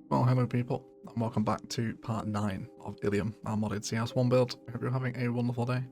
Well, hello people, and welcome back to part 9 of Illium, our modded CS1 build. I hope you're having a wonderful day.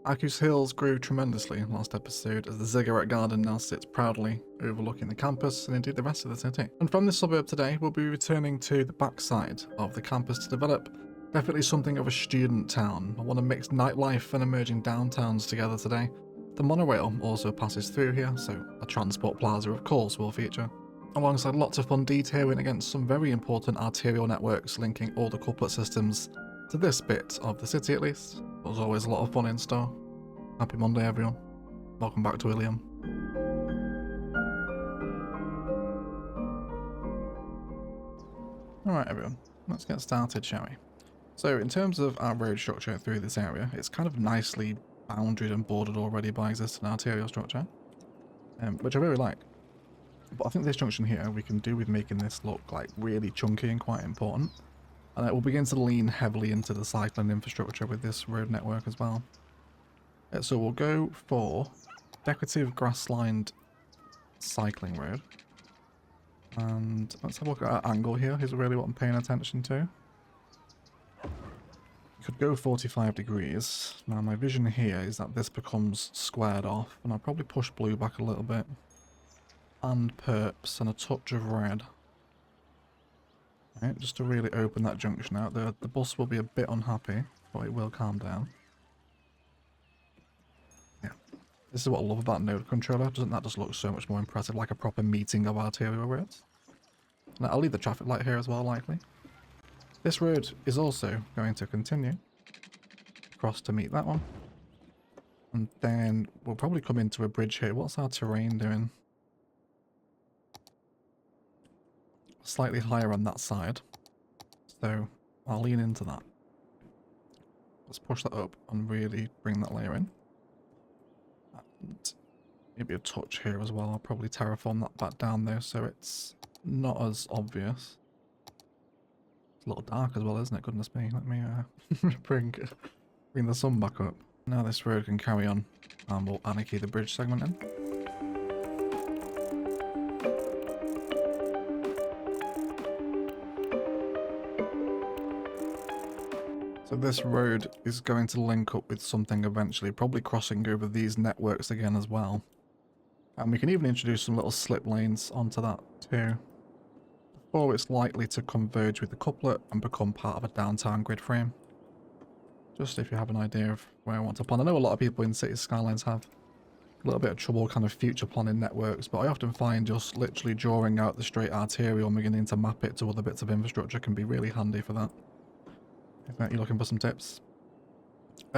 ASUS Hills grew tremendously last episode as the Ziggurat Garden now sits proudly overlooking the campus and indeed the rest of the city. And from this suburb today, we'll be returning to the backside of the campus to develop definitely something of a student town. I want to mix nightlife and emerging downtowns together today. The monorail also passes through here, so a transport plaza of course will feature, alongside lots of fun detailing against some very important arterial networks linking all the couplet systems to this bit of the city at least. There's always a lot of fun in store. Happy Monday everyone. Welcome back to Illium. Alright everyone, let's get started, shall we? So in terms of our road structure through this area, it's kind of nicely boundaried and bordered already by existing arterial structure, which I really like. But I think this junction here we can do with making this look like really chunky and quite important. And it will begin to lean heavily into the cycling infrastructure with this road network as well. So we'll go for decorative grass-lined cycling road. And let's have a look at our angle here, is really what I'm paying attention to. You could go 45 degrees. Now my vision here is that this becomes squared off, and I'll probably push blue back a little bit. And perps and a touch of red. Right, just to really open that junction out. The bus will be a bit unhappy, but it will calm down. Yeah, this is what I love about node controller. Doesn't that just look so much more impressive, like a proper meeting of arterial roads? Now, I'll leave the traffic light here as well, likely. This road is also going to continue across to meet that one. And then we'll probably come into a bridge here. What's our terrain doing? Slightly higher on that side, so I'll lean into that. Let's push that up and really bring that layer in, and maybe a touch here as well. I'll probably terraform that back down there so it's not as obvious. It's a little dark as well, isn't it? Goodness me, let me bring the sun back up. Now this road can carry on, and we'll anarchy the bridge segment in. So this road is going to link up with something eventually, probably crossing over these networks again as well. And we can even introduce some little slip lanes onto that too, before it's likely to converge with the couplet and become part of a downtown grid frame. Just if you have an idea of where I want to plan. I know a lot of people in City Skylines have a little bit of trouble kind of future planning networks, but I often find just literally drawing out the straight arterial and beginning to map it to other bits of infrastructure can be really handy for that. If you're looking for some tips.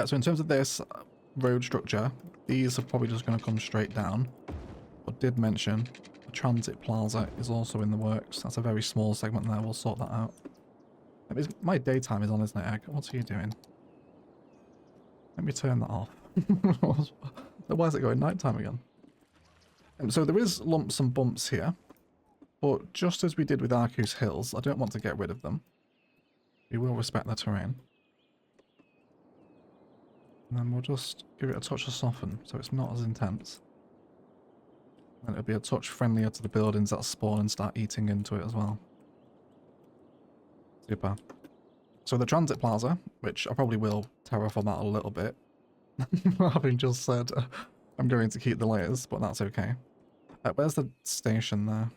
So in terms of this road structure, these are probably just going to come straight down. But did mention a transit plaza is also in the works. That's a very small segment there. We'll sort that out. My daytime is on, isn't it, Egg? What are you doing? Let me turn that off. Why is it going nighttime again? So there is lumps and bumps here. But just as we did with ASUS Hills, I don't want to get rid of them. We will respect the terrain. And then we'll just give it a touch of soften, so it's not as intense. And it'll be a touch friendlier to the buildings that spawn and start eating into it as well. Super. So the transit plaza, which I probably will terraform out a little bit, having just said I'm going to keep the layers, but that's okay. Where's the station there?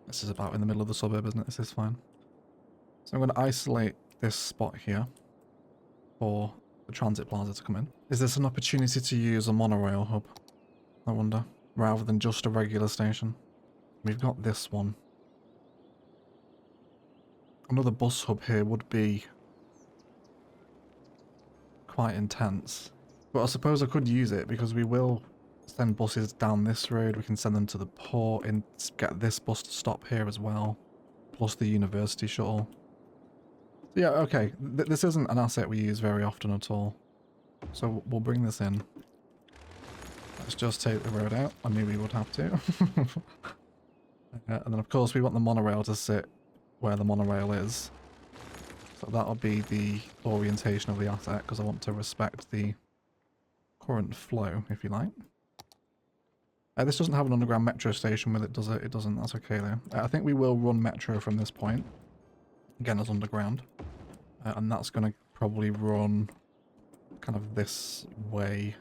This is about in the middle of the suburb, isn't it? This is fine. So I'm going to isolate this spot here for the transit plaza to come in. Is this an opportunity to use a monorail hub? I wonder. Rather than just a regular station. We've got this one. Another bus hub here would be quite intense. But I suppose I could use it because we will send buses down this road. We can send them to the port and get this bus to stop here as well. Plus the university shuttle. Yeah, okay. This isn't an asset we use very often at all. So we'll bring this in. Let's just take the road out. I knew we would have to. And then of course we want the monorail to sit where the monorail is. So that'll be the orientation of the asset, because I want to respect the current flow, if you like. This doesn't have an underground metro station with it, does it? It doesn't. That's okay though. I think we will run metro from this point. Again, as underground. And that's going to probably run kind of this way.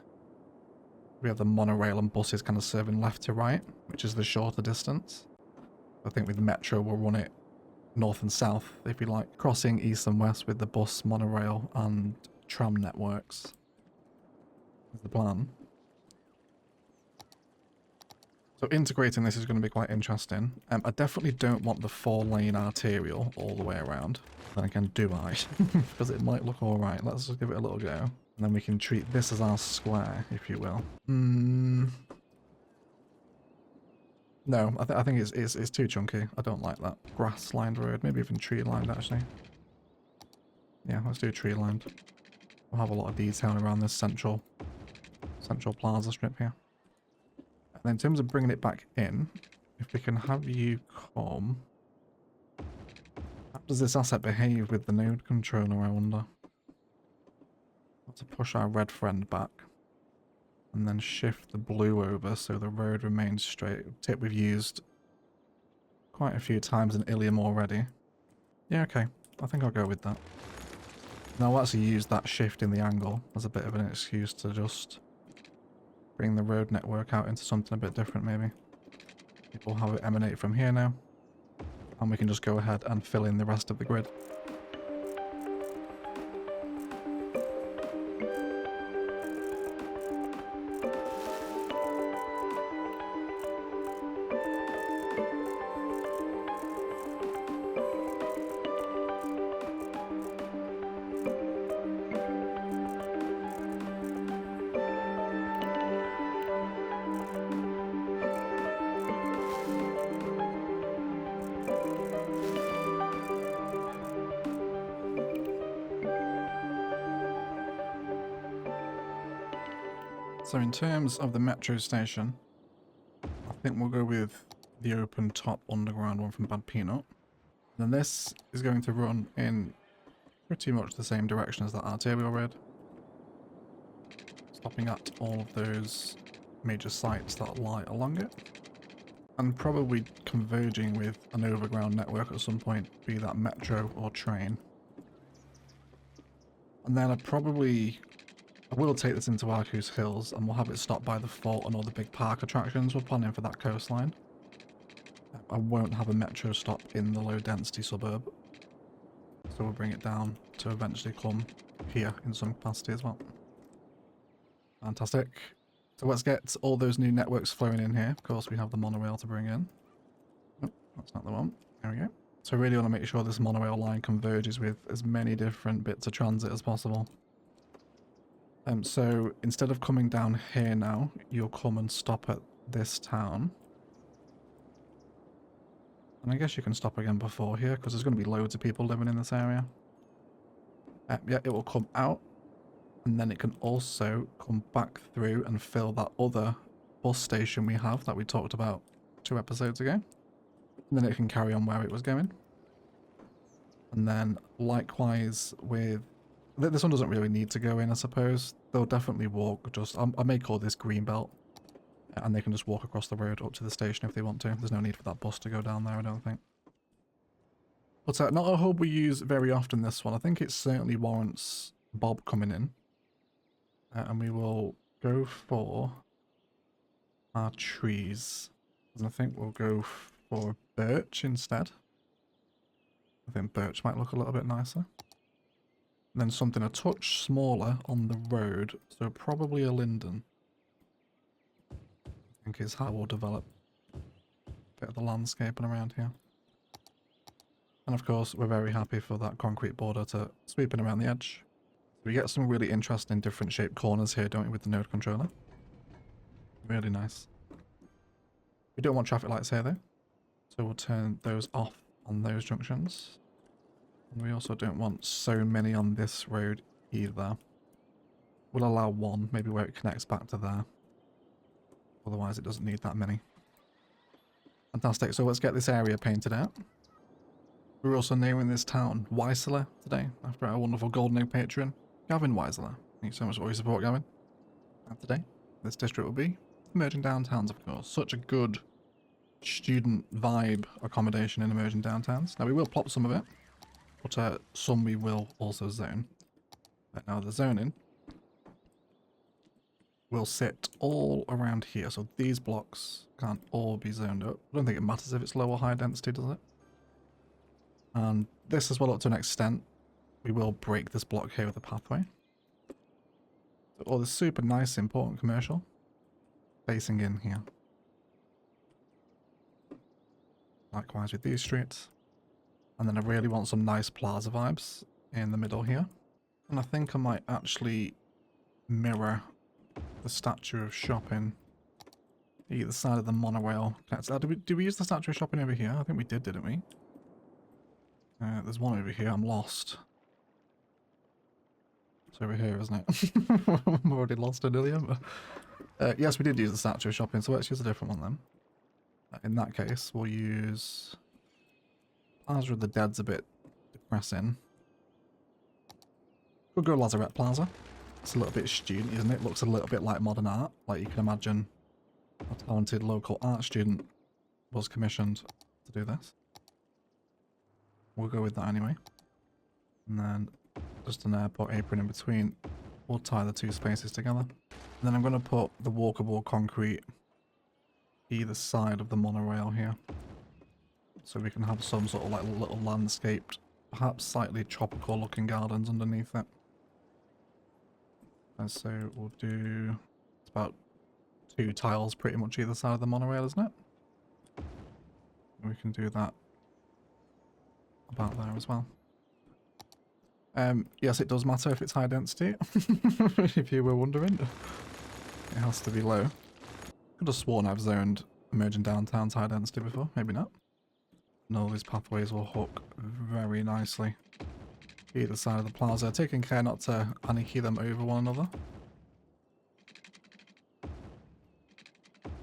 We have the monorail and buses kind of serving left to right, which is the shorter distance. I think with metro we'll run it north and south, if you like, crossing east and west with the bus, monorail and tram networks. Is the plan. So integrating this is going to be quite interesting. I definitely don't want the 4-lane arterial all the way around. Then again, do I? Because it might look alright. Let's just give it a little go. And then we can treat this as our square, if you will. No, I think it's too chunky. I don't like that. Grass-lined road. Maybe even tree-lined, actually. Yeah, let's do tree-lined. We'll have a lot of detail around this central plaza strip here. And then in terms of bringing it back in, if we can have you come... How does this asset behave with the node controller, I wonder? Let's push our red friend back. And then shift the blue over so the road remains straight. Tip we've used quite a few times in Illium already. Yeah, okay. I think I'll go with that. Now I'll actually use that shift in the angle as a bit of an excuse to just bring the road network out into something a bit different, maybe. We'll have it emanate from here now. And we can just go ahead and fill in the rest of the grid. So in terms of the metro station, I think we'll go with the open top underground one from Bad Peanut. Then this is going to run in pretty much the same direction as that arterial road. Stopping at all of those major sites that lie along it. And probably converging with an overground network at some point, be that metro or train. And then I will take this into ASUS Hills and we'll have it stopped by the fort and all the big park attractions. We're planning for that coastline. I won't have a metro stop in the low density suburb. So we'll bring it down to eventually come here in some capacity as well. Fantastic. So let's get all those new networks flowing in here. Of course we have the monorail to bring in. Oh, that's not the one. There we go. So I really want to make sure this monorail line converges with as many different bits of transit as possible. So instead of coming down here now, you'll come and stop at this town. And I guess you can stop again before here, because there's going to be loads of people living in this area. Yeah, it will come out. And then it can also come back through and fill that other bus station we have that we talked about 2 episodes ago. And then it can carry on where it was going. And then likewise with... This one doesn't really need to go in, I suppose. They'll definitely walk just... I may call this green belt. And they can just walk across the road up to the station if they want to. There's no need for that bus to go down there, I don't think. But not a hub we use very often, this one. I think it certainly warrants Bob coming in. And we will go for our trees. And I think we'll go for birch instead. I think birch might look a little bit nicer. And then something a touch smaller on the road. So probably a linden. I think is how we'll develop a bit of the landscaping around here. And of course, we're very happy for that concrete border to sweeping around the edge. We get some really interesting different shaped corners here, don't we, with the node controller? Really nice. We don't want traffic lights here though. So we'll turn those off on those junctions. And we also don't want so many on this road either. We'll allow one, maybe where it connects back to there. Otherwise it doesn't need that many. Fantastic, so let's get this area painted out. We're also naming this town Weisler today, after our wonderful Golden Egg patron, Gavin Weisler. Thank you so much for all your support, Gavin. And today, this district will be emerging downtowns, of course. Such a good student vibe accommodation in emerging downtowns. Now we will plop some of it, but some we will also zone. But now the zoning will sit all around here, so these blocks can't all be zoned up. I don't think it matters if it's low or high density, does it? And this as well, up to an extent. We will break this block here with a pathway. So all this super nice, important commercial facing in here. Likewise with these streets. And then I really want some nice plaza vibes in the middle here. And I think I might actually mirror the statue of shopping either side of the monorail. Did we use the statue of shopping over here? I think we did, didn't we? There's one over here. I'm lost. It's over here, isn't it? I'm already lost in Illium. Yes, we did use the statue of shopping, so let's use a different one then. In that case, we'll use Plaza of the Dead's a bit depressing. We'll go Lazarette Plaza. It's a little bit student, isn't it? Looks a little bit like modern art. Like you can imagine a talented local art student was commissioned to do this. We'll go with that anyway. And then just an airport apron in between. We'll tie the two spaces together. And then I'm going to put the walkable concrete either side of the monorail here. So we can have some sort of like little landscaped, perhaps slightly tropical looking gardens underneath it. And so we'll do, it's about 2 tiles pretty much either side of the monorail, isn't it? And we can do that about there as well. Yes, it does matter if it's high density, if you were wondering. It has to be low. Could have sworn I've zoned emerging downtowns high density before, maybe not. And all these pathways will hook very nicely either side of the plaza, taking care not to anarchy them over one another. And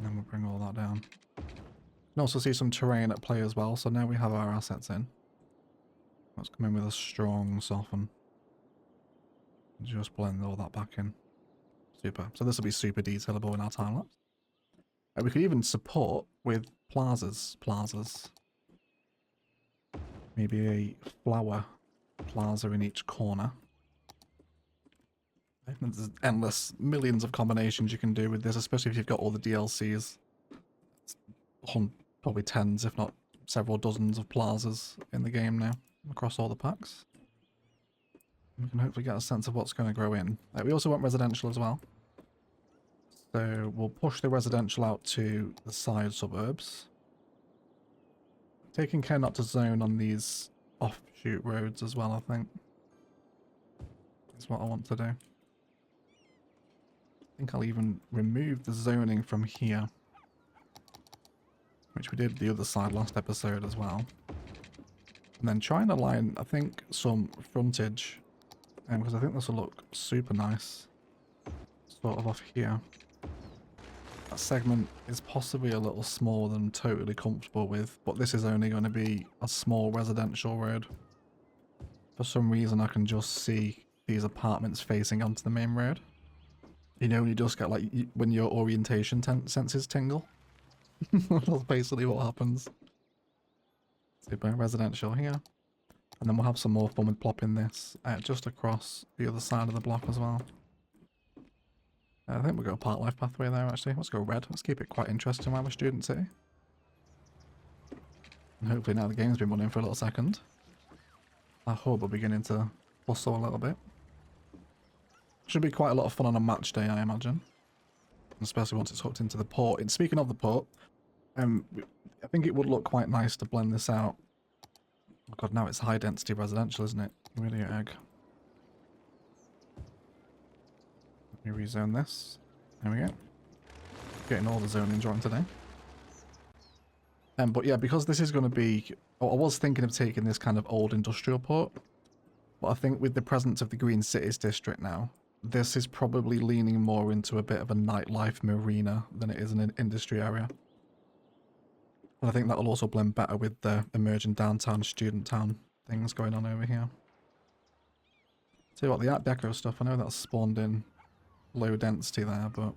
then we'll bring all that down. You can also see some terrain at play as well, so now we have our assets in. Let's come in with a strong soften. Just blend all that back in. Super. So this will be super detailable in our time lapse. We could even support with plazas. Maybe a flower plaza in each corner. There's endless millions of combinations you can do with this, especially if you've got all the DLCs. Probably tens, if not several dozens of plazas in the game now, across all the packs. We can hopefully get a sense of what's going to grow in. We also want residential as well. So we'll push the residential out to the side suburbs. Taking care not to zone on these offshoot roads as well, I think. That's what I want to do. I think I'll even remove the zoning from here, which we did the other side last episode as well. And then try and align, I think, some frontage, because I think this will look super nice, sort of off here. That segment is possibly a little smaller than I'm totally comfortable with, but this is only going to be a small residential road. For some reason I can just see these apartments facing onto the main road. You know, you just get like, when your orientation senses tingle. That's basically what happens. Super residential here. And then we'll have some more fun with plopping this just across the other side of the block as well. I think we'll go Park Life pathway there actually. Let's go red. Let's keep it quite interesting while we're student city. And hopefully now the game's been running for a little second, our hub will beginning to bustle a little bit. Should be quite a lot of fun on a match day, I imagine. Especially once it's hooked into the port. And speaking of the port, I think it would look quite nice to blend this out. Oh god, now it's high density residential, isn't it? Really egg. Let me rezone this. There we go. Getting all the zoning joined today. But yeah, because this is going to be... I was thinking of taking this kind of old industrial port, but I think with the presence of the Green Cities district now, this is probably leaning more into a bit of a nightlife marina than it is an industry area. And I think that will also blend better with the emerging downtown, student town things going on over here. Tell you what, the Art Deco stuff, I know that's spawned in low density there, but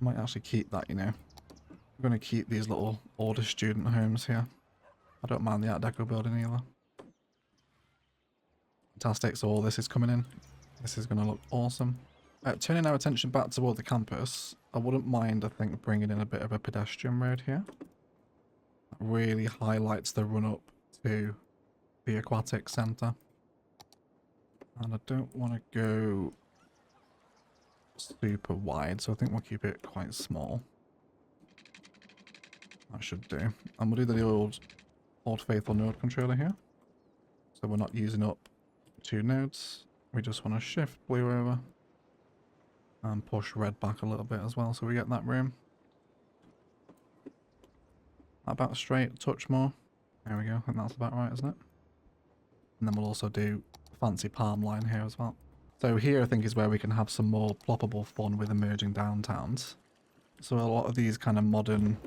Might actually keep that, you know. I'm going to keep these little older student homes here. I don't mind the Art Deco building either. Fantastic, so all this is coming in. This is going to look awesome. Turning our attention back toward the campus, I wouldn't mind, I think, bringing in a bit of a pedestrian road here. That really highlights the run-up to the aquatic centre. And I don't want to go super wide, so I think we'll keep it quite small. That should do. And we'll do the old faithful node controller here. So we're not using up 2 nodes. We just want to shift blue over and push red back a little bit as well, so we get that room. About straight, touch more. There we go, I think that's about right, isn't it? And then we'll also do fancy palm line here as well. So here I think is where we can have some more ploppable fun with emerging downtowns. So a lot of these kind of modern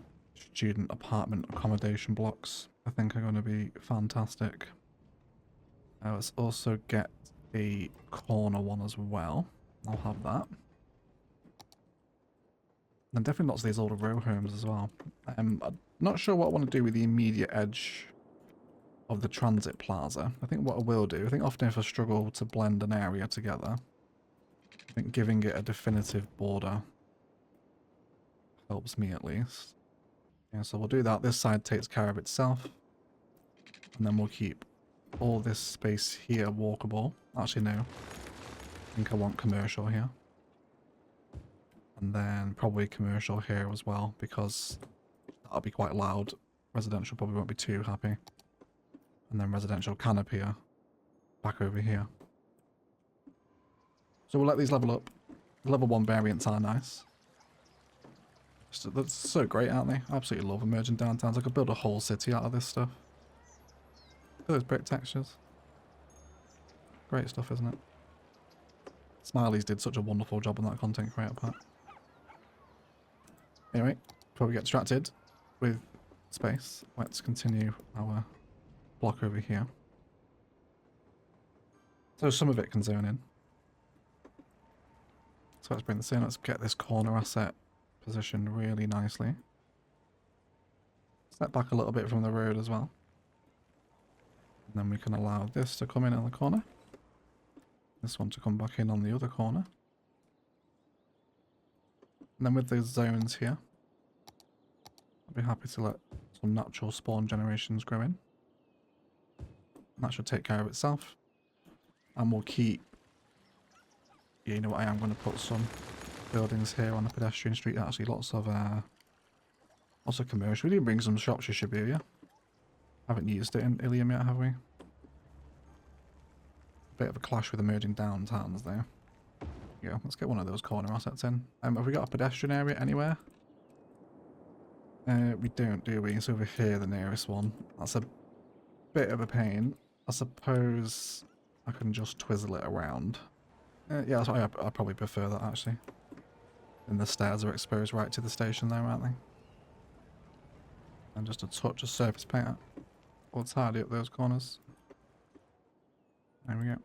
student apartment accommodation blocks I think are going to be fantastic. Let's also get a corner one as well. I'll have that. And definitely lots of these older row homes as well. I'm not sure what I want to do with the immediate edge of the transit plaza. I think what I will do, I think often if I struggle to blend an area together, I think giving it a definitive border helps me at least. Yeah, so we'll do that. This side takes care of itself. And then we'll keep all this space here walkable. Actually, no. I think I want commercial here. And then probably commercial here as well, because that'll be quite loud. Residential probably won't be too happy. And then residential can appear back over here. So we'll let these level up. The level 1 variants are nice. So that's so great, aren't they? Absolutely love emerging downtowns. I could build a whole city out of this stuff. Look at those brick textures. Great stuff, isn't it? Smiley's did such a wonderful job on that content creator part. Anyway, before we get distracted with space, let's continue our block over here. So some of it can zone in. So let's bring this in. Let's get this corner asset positioned really nicely. Step back a little bit from the road as well. And then we can allow this to come in the corner. This one to come back in on the other corner. And then with those zones here, I'd be happy to let some natural spawn generations grow in. That should take care of itself. And we'll keep... Yeah, you know what, I am going to put some buildings here on the pedestrian street. Actually, lots of commercial. We didn't bring some shops to Shibuya. Haven't used it in Illium yet, have we? Bit of a clash with emerging downtowns there. Yeah, let's get one of those corner assets in. Have we got a pedestrian area anywhere? We don't, do we? It's over here, the nearest one. That's a bit of a pain. I suppose I can just twizzle it around. Yeah, I probably prefer that, actually. And the stairs are exposed right to the station there, aren't they? And just a touch of surface paint. We'll tidy up those corners. There we go.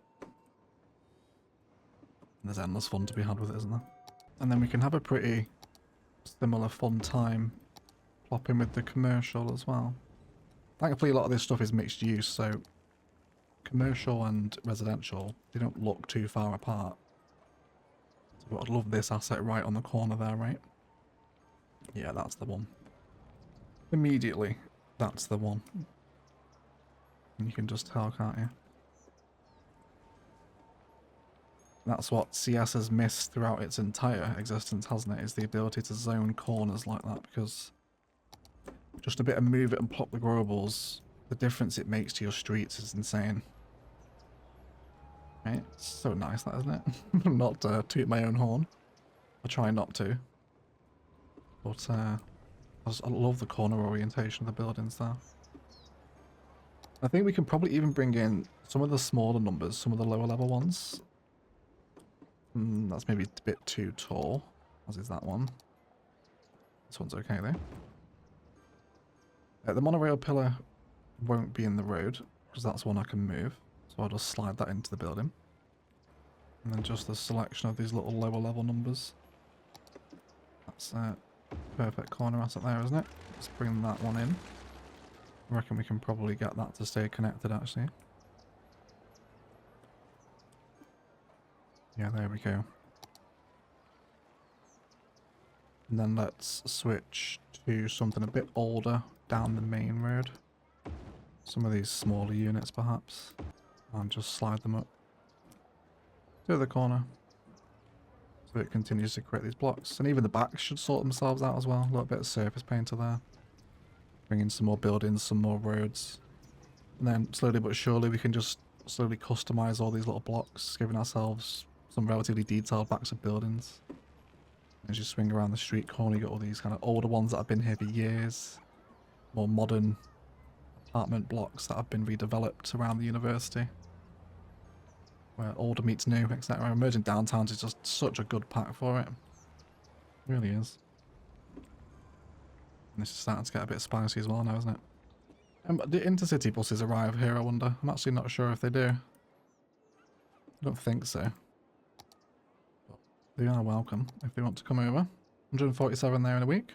There's endless fun to be had with it, isn't there? And then we can have a pretty similar fun time plopping with the commercial as well. Thankfully, a lot of this stuff is mixed use, so commercial and residential, they don't look too far apart. So I'd love this asset right on the corner there, right? Yeah, that's the one. Immediately, that's the one. And you can just tell, can't you? That's what CS has missed throughout its entire existence, hasn't it? Is the ability to zone corners like that, because just a bit of move it and plop the growables, the difference it makes to your streets is insane. Right? It's so nice, that, isn't it? Not to toot my own horn. I try not to. But I love the corner orientation of the buildings there. I think we can probably even bring in some of the smaller numbers, some of the lower level ones. That's maybe a bit too tall, as is that one. This one's okay though. The monorail pillar won't be in the road, because that's one I can move. So I'll just slide that into the building. And then just the selection of these little lower level numbers. That's a perfect corner asset there, isn't it? Let's bring that one in. I reckon we can probably get that to stay connected, actually. Yeah, there we go. And then let's switch to something a bit older down the main road. Some of these smaller units, perhaps. And just slide them up to the corner. So it continues to create these blocks. And even the backs should sort themselves out as well. A little bit of surface painter there. Bring in some more buildings, some more roads. And then slowly but surely we can just slowly customize all these little blocks, giving ourselves some relatively detailed backs of buildings. As you swing around the street corner, you got all these kind of older ones that have been here for years. More modern apartment blocks that have been redeveloped around the university. Where older meets new, etc. Emerging downtowns is just such a good pack for it. It really is. And this is starting to get a bit spicy as well now, isn't it? The intercity buses arrive here, I wonder. I'm actually not sure if they do. I don't think so. But they are welcome if they want to come over. 147 there in a week.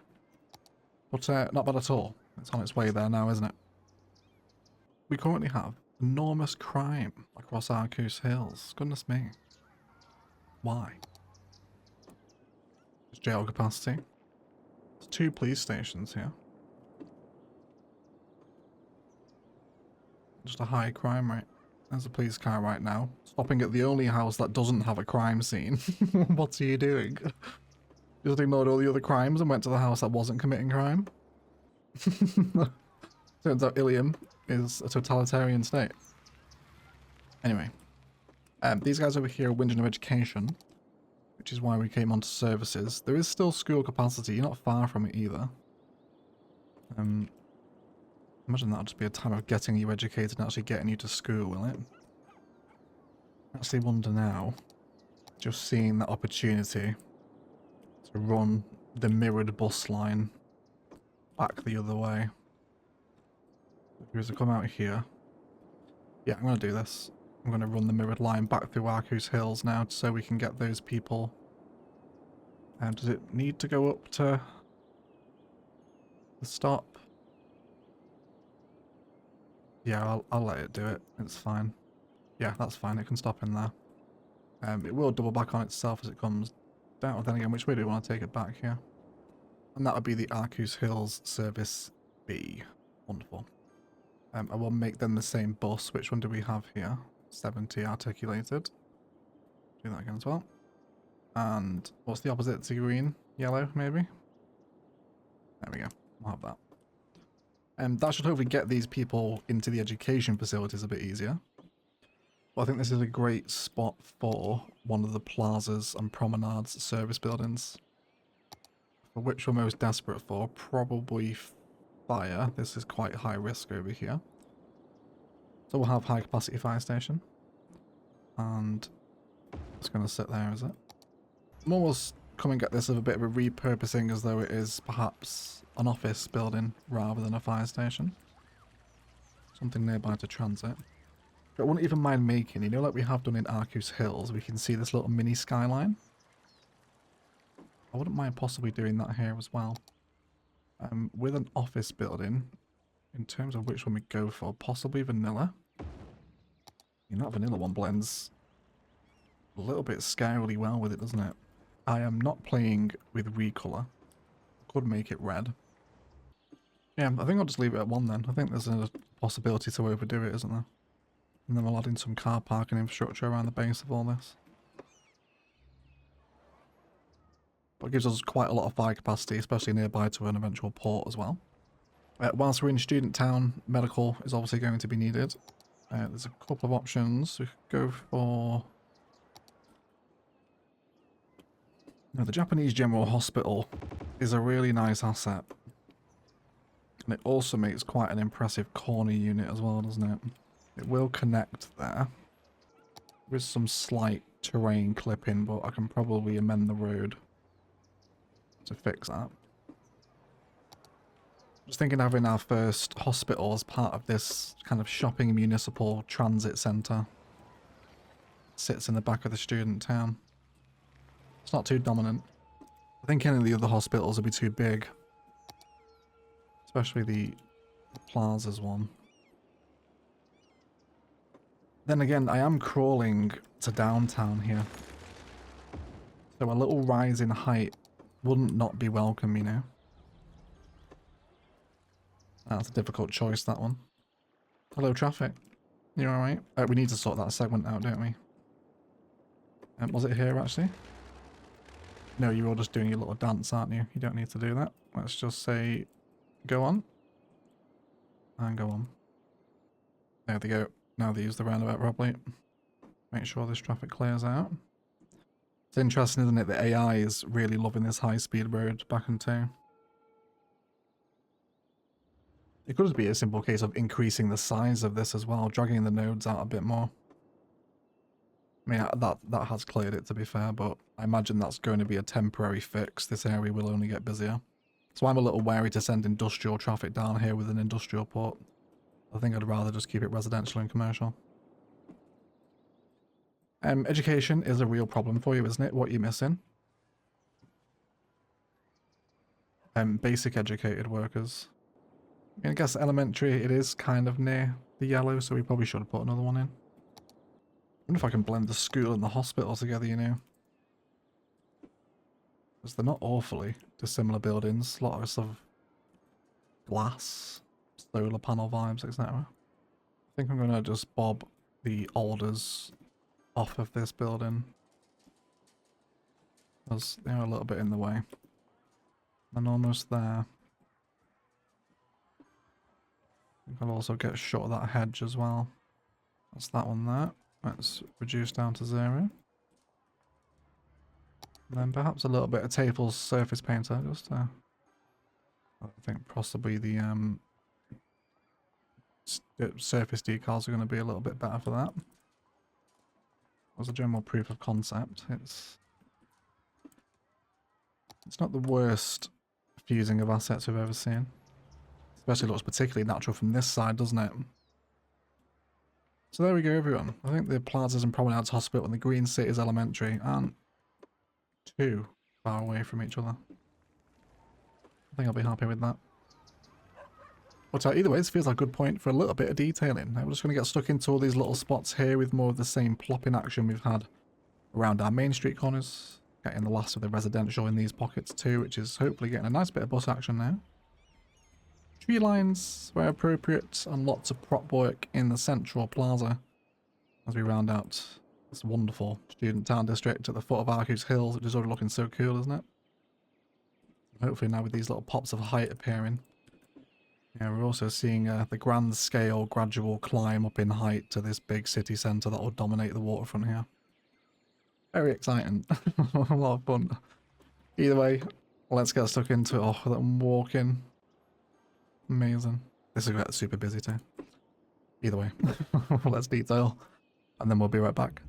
But not bad at all. It's on its way there now, isn't it? We currently have enormous crime across ASUS Hills. Goodness me. Why? There's jail capacity. There's 2 police stations here. Just a high crime rate. There's a police car right now, stopping at the only house that doesn't have a crime scene. What are you doing? Just ignored all the other crimes and went to the house that wasn't committing crime? Turns out Illium is a totalitarian state. Anyway, these guys over here are whinging of education, which is why we came onto services. There is still school capacity. You're not far from it either. Imagine that'll just be a time of getting you educated and actually getting you to school, will it? I actually wonder now, just seeing that opportunity to run the mirrored bus line back the other way. Here's to come out here. Yeah, I'm going to do this. I'm going to run the mirrored line back through ASUS Hills now so we can get those people. And does it need to go up to the stop? Yeah, I'll let it do it. It's fine. Yeah, that's fine. It can stop in there. It will double back on itself as it comes down. Then again, which way do we want to take it back here? And that would be the ASUS Hills Service B. Wonderful. I will make them the same bus. Which one do we have here? 70 articulated. Do that again as well. And what's the opposite to green? Yellow, maybe? There we go. We'll have that. That should hopefully get these people into the education facilities a bit easier. But I think this is a great spot for one of the plazas and promenades service buildings. For which we're most desperate for, probably fire. This is quite high risk over here. So we'll have high capacity fire station. And it's going to sit there, is it? I'm almost coming at this of a bit of a repurposing as though it is perhaps an office building rather than a fire station. Something nearby to transit. But I wouldn't even mind making, you know, like we have done in ASUS Hills, we can see this little mini skyline. I wouldn't mind possibly doing that here as well. With an office building, in terms of which one we go for, possibly vanilla. You know, that vanilla one blends a little bit scarily well with it, doesn't it? I am not playing with recolor. Could make it red. Yeah, I think I'll just leave it at 1 then. I think there's a possibility to overdo it, isn't there? And then we'll add in some car parking infrastructure around the base of all this. But it gives us quite a lot of fire capacity, especially nearby to an eventual port as well. Whilst we're in Student Town, medical is obviously going to be needed. There's a couple of options. We could go for... No, the Japanese General Hospital is a really nice asset. And it also makes quite an impressive corner unit as well, doesn't it? It will connect there. There is some slight terrain clipping, but I can probably amend the road to fix that. Just thinking of having our first hospital as part of this kind of shopping municipal transit centre. Sits in the back of the student town. It's not too dominant. I think any of the other hospitals would be too big. Especially the Plaza's one. Then again, I am crawling to downtown here. So a little rise in height wouldn't not be welcome, you know. That's a difficult choice, that one. Hello, traffic. You alright? We need to sort that segment out, don't we? Was it here, actually? No, you're all just doing your little dance, aren't you? You don't need to do that. Let's just say, go on. And go on. There they go. Now they use the roundabout properly. Make sure this traffic clears out. It's interesting, isn't it? The AI is really loving this high-speed road back and two. It could just be a simple case of increasing the size of this as well, dragging the nodes out a bit more. I mean, that has cleared it, to be fair, but I imagine that's going to be a temporary fix. This area will only get busier. So I'm a little wary to send industrial traffic down here with an industrial port. I think I'd rather just keep it residential and commercial. Education is a real problem for you, isn't it? What you're missing? Basic educated workers. I guess elementary, it is kind of near the yellow, so we probably should have put another one in. I wonder if I can blend the school and the hospital together, you know. Because they're not awfully dissimilar buildings. A lot of sort of glass, solar panel vibes, etc. I think I'm going to just bob the alders off of this building. Because they're a little bit in the way. And almost there. I'll also get shot of that hedge as well. That's that one there. Let's reduce down to 0. And then perhaps a little bit of Tafle's surface painter, just I think possibly the surface decals are going to be a little bit better for that. As a general proof of concept, it's not the worst fusing of assets we've ever seen. Especially looks particularly natural from this side, doesn't it? So there we go, everyone. I think the Plazas and Promenades Hospital and the Green Cities Elementary aren't too far away from each other. I think I'll be happy with that. But either way, this feels like a good point for a little bit of detailing. Now we're just going to get stuck into all these little spots here with more of the same plopping action we've had around our main street corners. Getting the last of the residential in these pockets too, which is hopefully getting a nice bit of bus action now. Tree lines where appropriate and lots of prop work in the central plaza as we round out this wonderful student town district at the foot of Arcus Hills, which is already looking so cool, isn't it? Hopefully now with these little pops of height appearing. Yeah, we're also seeing the grand scale gradual climb up in height to this big city centre that will dominate the waterfront here. Very exciting. A lot of fun. Either way, let's get stuck into it. Oh, that I'm walking. Amazing. This is going to get super busy too. Either way, let's detail. And then we'll be right back.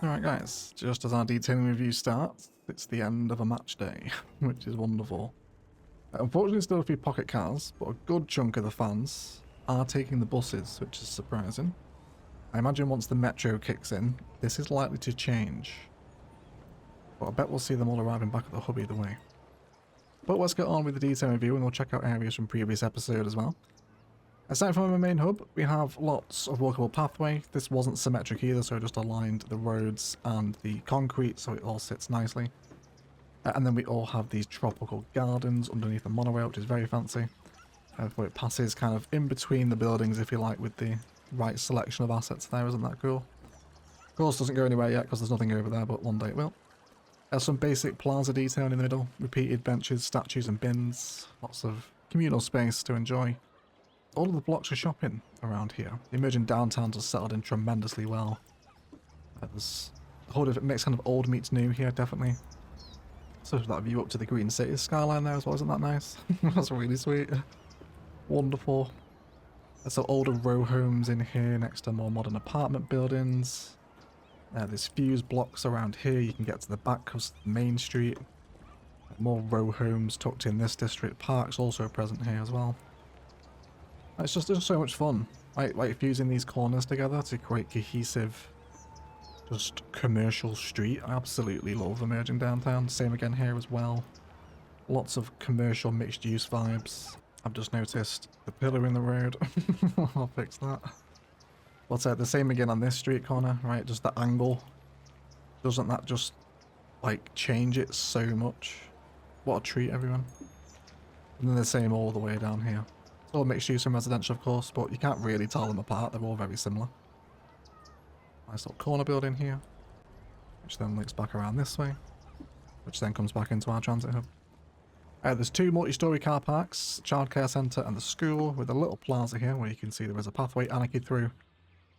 Alright guys, just as our detailing review starts, it's the end of a match day, which is wonderful. Unfortunately still a few pocket cars, but a good chunk of the fans are taking the buses, which is surprising. I imagine once the metro kicks in, this is likely to change. But I bet we'll see them all arriving back at the hub either way. But let's get on with the detailing review and we'll check out areas from previous episode as well. Aside from our main hub, we have lots of walkable pathway. This wasn't symmetric either, so I just aligned the roads and the concrete so it all sits nicely. And then we all have these tropical gardens underneath the monorail, which is very fancy. Where it passes kind of in between the buildings, if you like, with the right selection of assets there. Isn't that cool? Of course, doesn't go anywhere yet because there's nothing over there, but one day it will. There's some basic plaza detailing in the middle, repeated benches, statues and bins, lots of communal space to enjoy. All of the blocks are shopping around here. The emerging downtowns are settled in tremendously well. There's a whole different mix, kind of old meets new here, definitely. So that view up to the Green City skyline there as well, isn't that nice? That's really sweet. Wonderful. There's some older row homes in here next to more modern apartment buildings. There's fuse blocks around here. You can get to the back coast of Main Street. More row homes tucked in this district. Parks also present here as well. It's just so much fun, like fusing these corners together to create cohesive, just commercial street. I absolutely love emerging downtown. Same again here as well. Lots of commercial mixed use vibes. I've just noticed the pillar in the road. I'll fix that. What's that? The same again on this street corner, right? Just the angle. Doesn't that just like change it so much? What a treat, everyone. And then the same all the way down here. It's all mixed use and residential, of course, but you can't really tell them apart. They're all very similar. Nice little corner building here, which then links back around this way, which then comes back into our transit hub. There's two multi-storey car parks, childcare centre and the school, with a little plaza here where you can see there is a pathway anarchy through.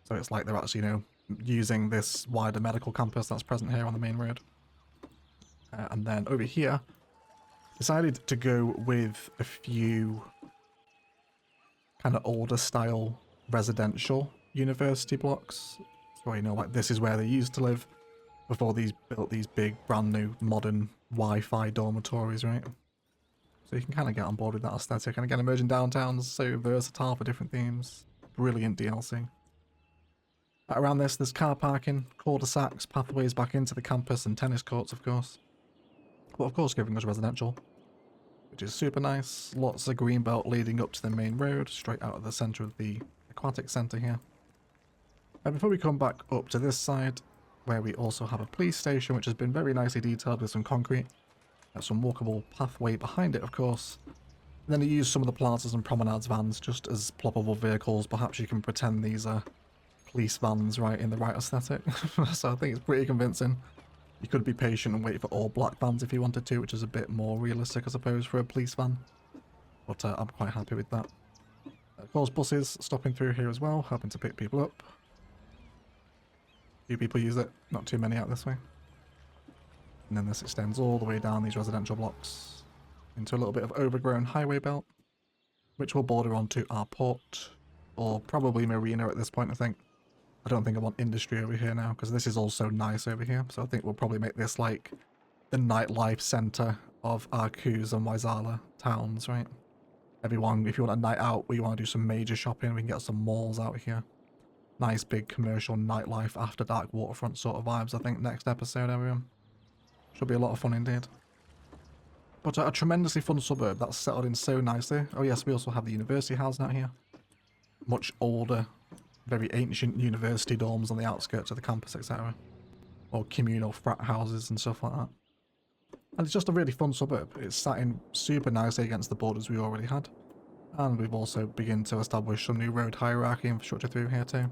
So it's like they're actually, you know, using this wider medical campus that's present here on the main road. And then over here, decided to go with a few kind of older style residential university blocks. So, you know, like this is where they used to live before these built these big brand new modern Wi-Fi dormitories, right? So you can kind of get on board with that aesthetic. And again, emerging downtowns, so versatile for different themes. Brilliant DLC. Around this, there's car parking, cul-de-sacs, pathways back into the campus, and tennis courts, of course. But of course, giving us residential, which is super nice. Lots of green belt leading up to the main road, straight out of the centre of the aquatic centre here. And before we come back up to this side, where we also have a police station, which has been very nicely detailed with some concrete. There's some walkable pathway behind it, of course. And then you use some of the plazas and promenades vans just as ploppable vehicles. Perhaps you can pretend these are police vans, right, in the right aesthetic. So I think it's pretty convincing. You could be patient and wait for all black vans if you wanted to, which is a bit more realistic, I suppose, for a police van. But I'm quite happy with that. Of course, buses stopping through here as well, helping to pick people up. Few people use it, not too many out this way. And then this extends all the way down these residential blocks into a little bit of overgrown highway belt, which will border onto our port, or probably marina at this point, I think. I don't think I want industry over here now, because this is also nice over here, so I think we'll probably make this like the nightlife centre of our Kuz and Waisala towns, right? Everyone, if you want a night out where you want to do some major shopping, we can get some malls out here. Nice big commercial nightlife after dark waterfront sort of vibes, I think, next episode, everyone. Should be a lot of fun indeed. But a tremendously fun suburb that's settled in so nicely. Oh yes, we also have the university housing out here. Much older, very ancient university dorms on the outskirts of the campus, etc. Or communal frat houses and stuff like that. And it's just a really fun suburb. It's sat in super nicely against the borders we already had. And we've also begun to establish some new road hierarchy infrastructure through here too.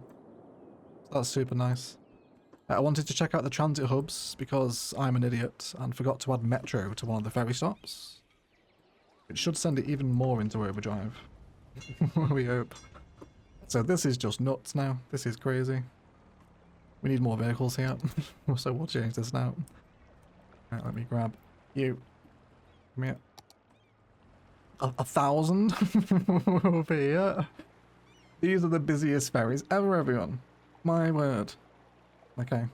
So that's super nice. I wanted to check out the transit hubs because I'm an idiot and forgot to add metro to one of the ferry stops. It should send it even more into overdrive. We hope. So this is just nuts now. This is crazy. We need more vehicles here. So we'll change this now. Right, let me grab you. Come here. 1,000 over here. These are the busiest ferries ever, everyone. My word. Okay.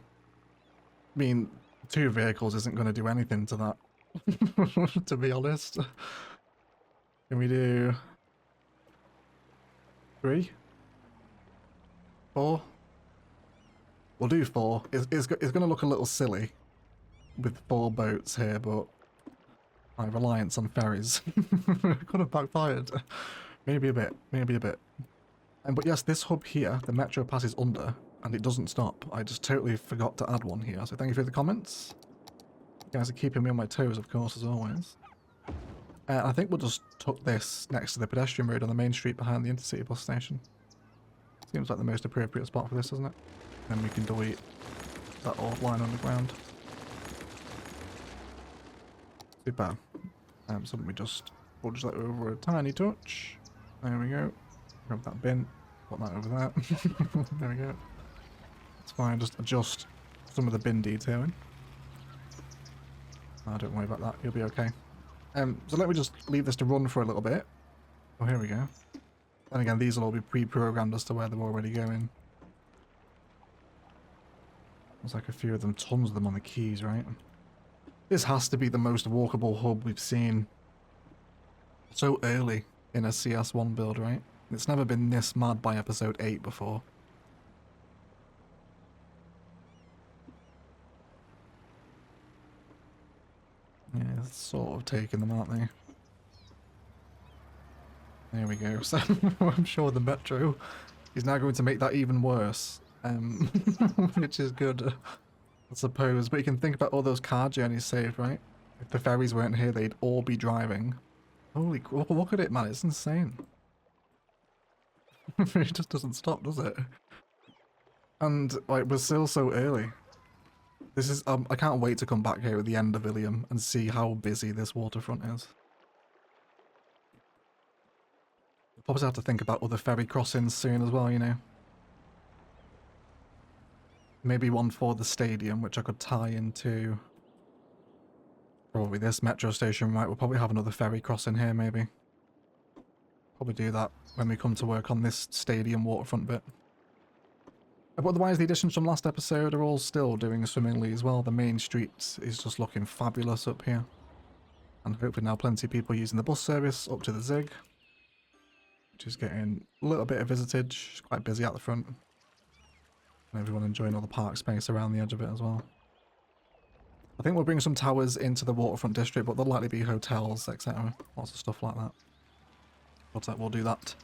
I mean, 2 vehicles isn't going to do anything to that, to be honest. Can we do 3? 4? We'll do 4. It's going to look a little silly with 4 boats here, but my reliance on ferries could have backfired. Maybe a bit, maybe a bit. But yes, this hub here, the metro passes under, and it doesn't stop. I just totally forgot to add one here, so thank you for the comments. You guys are keeping me on my toes, of course, as always. I think we'll just tuck this next to the pedestrian road on the main street behind the intercity bus station. Seems like the most appropriate spot for this, doesn't it? Then we can delete that old line on the ground. Super. So we'll just that over a tiny touch. There we go. Grab that bin. Put that over there. There we go. It's fine. Just adjust some of the bin detailing. Oh, don't worry about that. You'll be okay. So let me just leave this to run for a little bit. Oh, here we go. And again, these will all be pre-programmed as to where they're already going. There's like a few of them, tons of them on the keys, right? This has to be the most walkable hub we've seen so early in a CS1 build, right? It's never been this mad by episode 8 before. Yeah, it's sort of taking them, aren't they? There we go. So I'm sure the metro is now going to make that even worse, which is good, I suppose. But you can think about all those car journeys saved, right? If the ferries weren't here, they'd all be driving. Holy crap, look at it, man. It's insane. It just doesn't stop, does it? And, like, we're still so early. This is, I can't wait to come back here at the end of Illium and see how busy this waterfront is. We'll probably have to think about other ferry crossings soon as well, you know. Maybe one for the stadium, which I could tie into probably this metro station, right? We'll probably have another ferry crossing here, maybe. Probably do that when we come to work on this stadium waterfront bit. But otherwise, the additions from last episode are all still doing swimmingly as well. The main street is just looking fabulous up here. And hopefully now plenty of people using the bus service up to the Zig, which is getting a little bit of visitage. It's quite busy at the front. And everyone enjoying all the park space around the edge of it as well. I think we'll bring some towers into the waterfront district, but there'll likely be hotels, etc. Lots of stuff like that. But we'll do that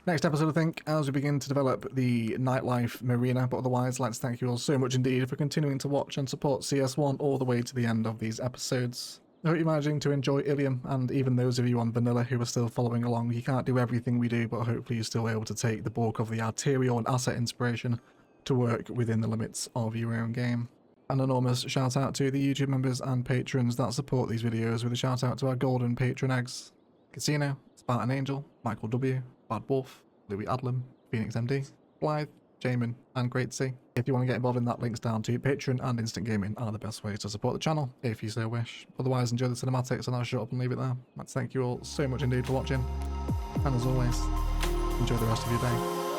next episode, I think, as we begin to develop the nightlife marina. But otherwise, I'd like to thank you all so much indeed for continuing to watch and support CS1 all the way to the end of these episodes. I hope you're managing to enjoy Illium, and even those of you on vanilla who are still following along. You can't do everything we do, but hopefully you're still able to take the bulk of the arterial and asset inspiration to work within the limits of your own game. An enormous shout out to the YouTube members and patrons that support these videos, with a shout out to our golden patron eggs: Casino, Spartan Angel, Michael W, Bad Wolf, Louis Adlam, Phoenix MD, Blythe, Jamin, and Great C. If you want to get involved in that, links down to Patreon and Instant Gaming are the best ways to support the channel, if you so wish. Otherwise, enjoy the cinematics and I'll shut up and leave it there. Let's thank you all so much indeed for watching, and as always, enjoy the rest of your day.